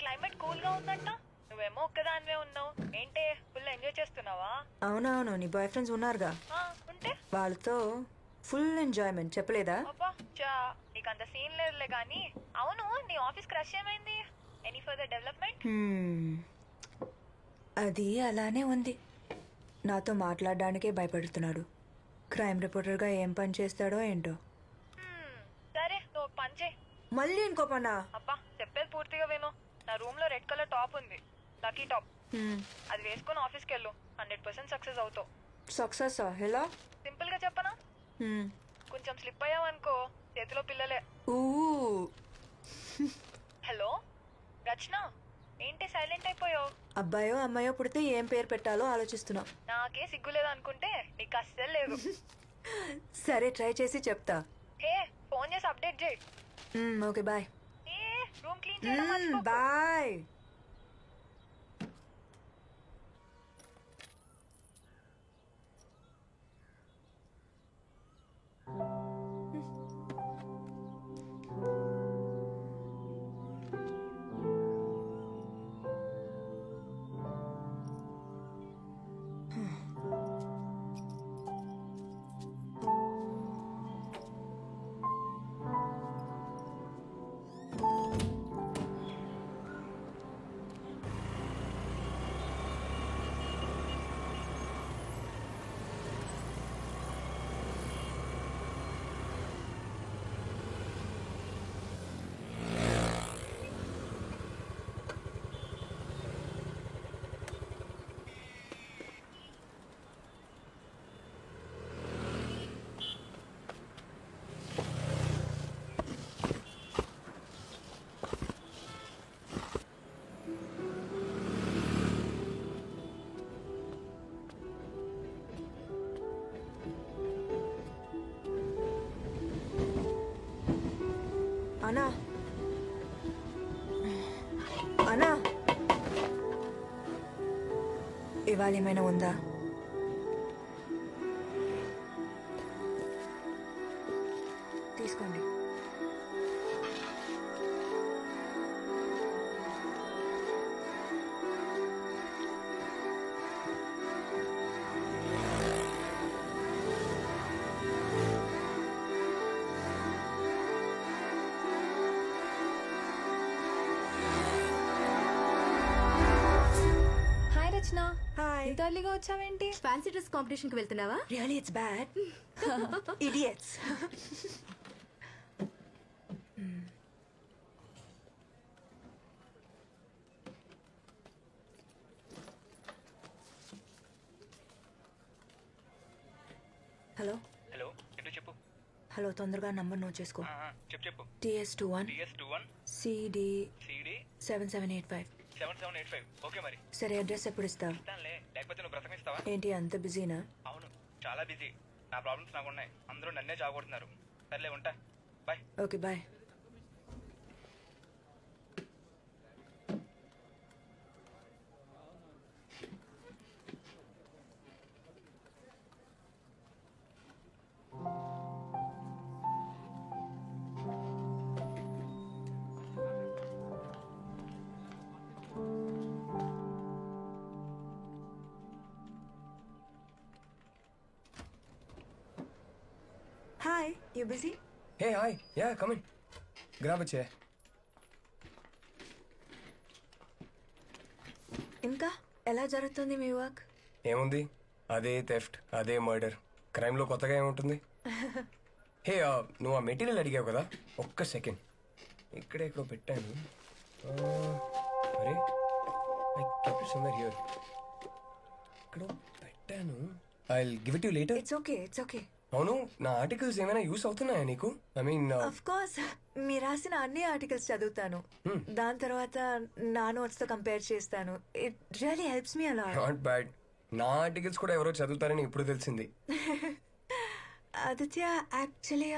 Climate cool గా ఉందంట. నువ్వేమో ఒక్కదానివే ఉన్నావు. ఏంటే ఫుల్ ఎంజాయ్ చేస్తున్నావా? అవునవును, నీ బాయ్ ఫ్రెండ్స్ ఉన్నారుగా, ఉంటే వాళ్ళతో ఫుల్ ఎంజాయ్మెంట్. చెప్పలేదా? అబ్బా చా, నీకు అంత సీన్ లేదులే కానీ. అవును, నీ ఆఫీస్ క్రష్ ఏమైంది? Any further development? అది అలానే ఉంది. నాతో మాట్లాడడానికే భయపడుతున్నాడు. క్రైమ్ రిపోర్టర్గా ఏం పని చేస్తాడో ఏంటో. సరే, నువ్వు పని చేయి. మళ్ళీ ఇంకో పనా? అబ్బా చెప్పేది పూర్తిగా విను. నా రూమ్ లో రెడ్ కలర్ టాప్ ఉంది, లక్కీ టాప్. అది వేసుకుని ఆఫీస్కి వెళ్ళు, 100% సక్సెస్ అవుతావు. సక్సెస్ ఎలా? సింపుల్ గా చెప్పనా? కొంచెం స్లిప్ అయ్యావనుకో, చేతిలో పిల్లలే. హలో రచన, ఏంటి సైలెంట్ అయిపోయావు? అబ్బాయో అమ్మాయో పుడితే ఏం పేరు పెట్టాలో ఆలోచిస్తున్నా. నాకే సిగ్గులేదు అనుకుంటే నీకు అస్సలు లేదు. సరే, ట్రై చేసి చెప్తా. హే, ఫోన్ చేసి అప్డేట్ చేయి. Okay, bye. రూమ్ క్లీన్ చేయడం మర్చిపోకు. బాయ్. అన్నా, అన్నా, ఇవాళ ఏమైనా ఉందా? తీసుకోండి. హాయ్. ఇంత ఎర్లీగా వచ్చావేంటి? ఫ్యాన్సీ డ్రెస్ కాంపిటీషన్ కి వెళ్తున్నావా? Really it's bad. Idiots. Hello hello, ఏంటో చెప్పు. హలో, తొందరగా నంబర్ నోట్ చేసుకో. చెప్పు. TS21 CD 7785. 7785. ఓకే మరి. సరే, అడ్రస్ ఎప్పుడు ఇస్తావు? ఇస్తానులే, లేకపోతే నువ్వు ప్రసంగిస్తావా? ఏంటి అంత బిజీనా? అవును, చాలా బిజీ. నా ప్రాబ్లమ్స్ నాకు ఉన్నాయి. అందరూ నన్నే జాగొడుతున్నారు. సర్లే, ఉంటా. Bye. Okay, bye. Hi, you busy? Hey, hi. Yeah, come in. Grab a chair. ఇంకా ఎలా జరుగుతుంది మీ వర్క్? ఏముంది, అదే థెఫ్ట్, అదే మర్డర్. క్రైమ్లో కొత్తగా ఏముంటుంది? హే, నువ్వు ఆ మెటీరియల్ అడిగావు కదా, ఒక్క సెకండ్. ఇక్కడెక్కడో పెట్టాను. అరే, I kept it somewhere here. ఇక్కడో పెట్టాను. I'll give it you later. It's okay, it's okay. అవును, నా ఆర్టికల్స్ ఏమైనా యూస్ అవుతున్నాయా నీకు? ఐ మీన్, ఆఫ్ కోర్స్, మీరు రాసిన అన్ని ఆర్టికల్స్ చదువుతాను. దాని తర్వాత నా నోట్స్ తో కంపేర్ చేస్తాను. It really helps me a lot. Not bad. నా ఆర్టికల్స్ కూడా ఎవరో చదువుతారని ఇప్పుడు తెలిసింది. ఆదిత్య, యాక్చువల్లీ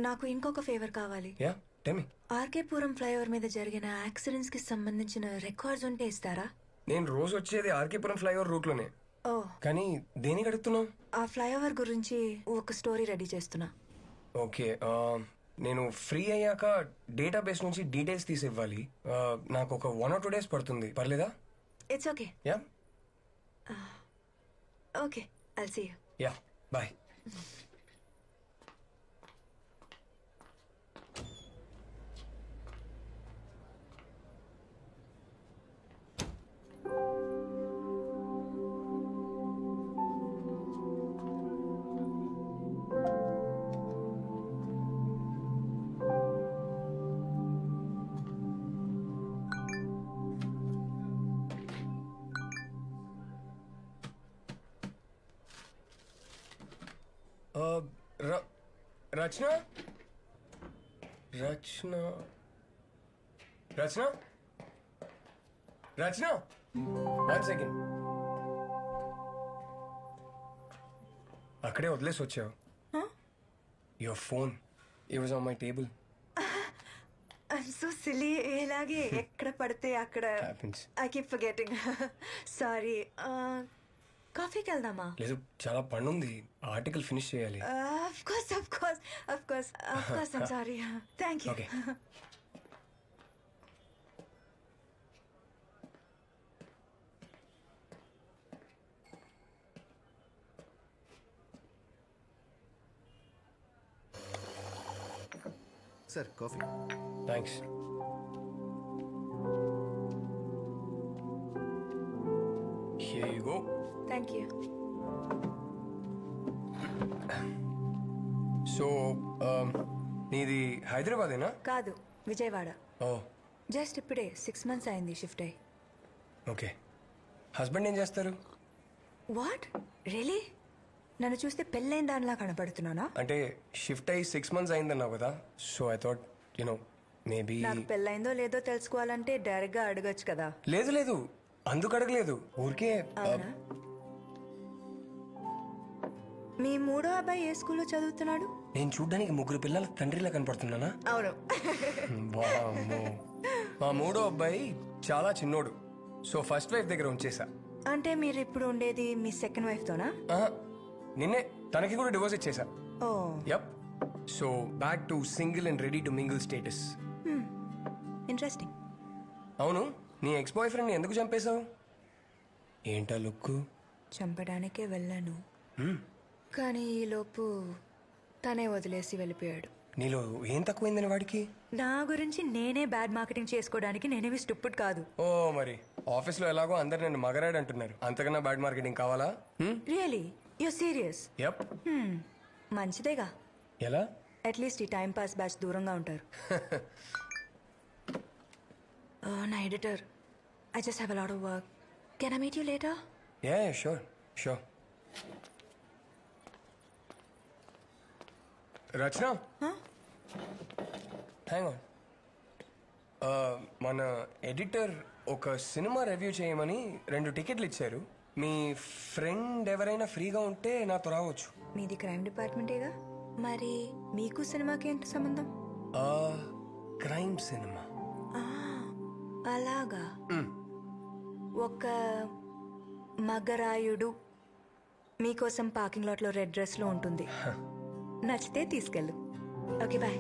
నాకు ఇంకొక ఫేవర్ కావాలి. Yeah, tell me. RK Puram flyover మీద జరిగిన యాక్సిడెంట్స్ కి సంబంధించిన రికార్డ్స్ ఉంటే ఇస్తారా? నేను రోజు వచ్చేది ఆర్కేపురం ఫ్లైఓవర్ రూట్ లోనే. ఓ, కానీ దేనికి అడుగుతున్నావు? ఆ ఫ్లైఓవర్ గురించి ఒక స్టోరీ రెడీ చేస్తున్నా. ఓకే, నేను ఫ్రీ అయ్యాక డేటాబేస్ నుంచి డీటెయిల్స్ తీసి ఇవ్వాలి. నాకు ఒక 1 or 2 days పడుతుంది, పర్లేదా? It's okay. Yeah okay, I'll see you. Yeah, bye. Rachana Rachana Rachana Rachana 1 second. అక్కడే వదిలేసి వచ్చావు. Your phone it was on my table. I'm so silly. ఇలాగే ఎక్కడ పడితే అక్కడ happens. I keep forgetting. Sorry. కాఫీకి వెళ్దామా? లేదు, చాలా పని ఉంది. ఆర్టికల్ ఫినిష్ చేయాలి. Of course. I'm sorry. Thank you. Okay. Sir coffee. Thanks. Here you go. Thank you. So నీది హైదరాబాదేనా? కాదు, విజయవాడ. ఓ జస్ట్ ఇప్పుడే 6 months అయింది షిఫ్ట్ అయ్యి. ఓకే. హస్బెండ్ ఏం చేస్తారు? What really? నన్ను చూస్తే పెళ్ళైన దానిలా కనపడుతున్నానా? అంటే షిఫ్ట్ అయ్యి 6 months అయిందన్నావు కదా, సో ఐ థాట్ మేబీ. నాకు పెళ్ళైందో లేదో తెలుసుకోవాలంటే డైరెక్ట్ గా అడగచ్చు కదా. లేదు లేదు, అందుకు అడగలేదు, ఊరికే. అవునా? మీ మూడో అబ్బాయి ఏ స్కూల్లో చదువుతున్నాడు? నేను చూడ్డానికి 3 పిల్లల తండ్రిలా కనపడుతున్నానా? అవును. వామ్మో. మా మూడో అబ్బాయి చాలా చిన్నోడు, సో ఫస్ట్ వైఫ్ దగ్గర ఉంచేసా. అంటే మీరు ఇప్పుడు ఉండేది మీ సెకండ్ వైఫ్ తోనా? ఆహా, నిన్నే తనకి కూడా డివోర్స్ ఇచ్చేసా. ఓ, yup. So back to single and ready to mingle status. Interesting. అవును, నీ ఎక్స్ బాయ్ ఫ్రెండ్ని ఎందుకు చంపేశావు? ఏంటా లుక్కు? చంపడానికే వెళ్ళాను, కానీ ఈలోపు తనే వదిలేసి వెళ్ళిపోయాడు. నీలో ఏం తక్కువైందని వాడికి? నా గురించి నేనే బ్యాడ్ మార్కెటింగ్ చేసుకోవడానికి నేనేవి స్టూపిడ్ కాదు. ఓ మరి ఆఫీస్లో ఎలాగో అందరు నన్ను మగరాడు అంటున్నారు, అంతకన్నా బ్యాడ్ మార్కెటింగ్ కావాలా? రియలీ? You serious? యప్. మంచిదేగా, ఎలా? అట్లీస్ట్ ఈ టైం పాస్ బ్యాచ్ దూరంగా ఉంటారు. నా editor, I just have a lot of work. Can I meet you later? Yeah sure sure. Rachana, hang on. మన ఎడిటర్ ఒక సినిమా రివ్యూ చేయమని 2 టికెట్లు ఇచ్చారు. మీ ఫ్రెండ్ ఎవరైనా ఫ్రీగా ఉంటే నాతో రావచ్చు. మీది క్రైమ్ డిపార్ట్మెంటేగా, మరి మీకు సినిమాకి ఏంటి సంబంధం? Crime cinema. అలాగా. ఒక మగరాయుడు మీకోసం పార్కింగ్ లాట్లో రెడ్ డ్రెస్లో ఉంటుంది. నచ్చితే తీసుకెళ్ళు. Okay bye.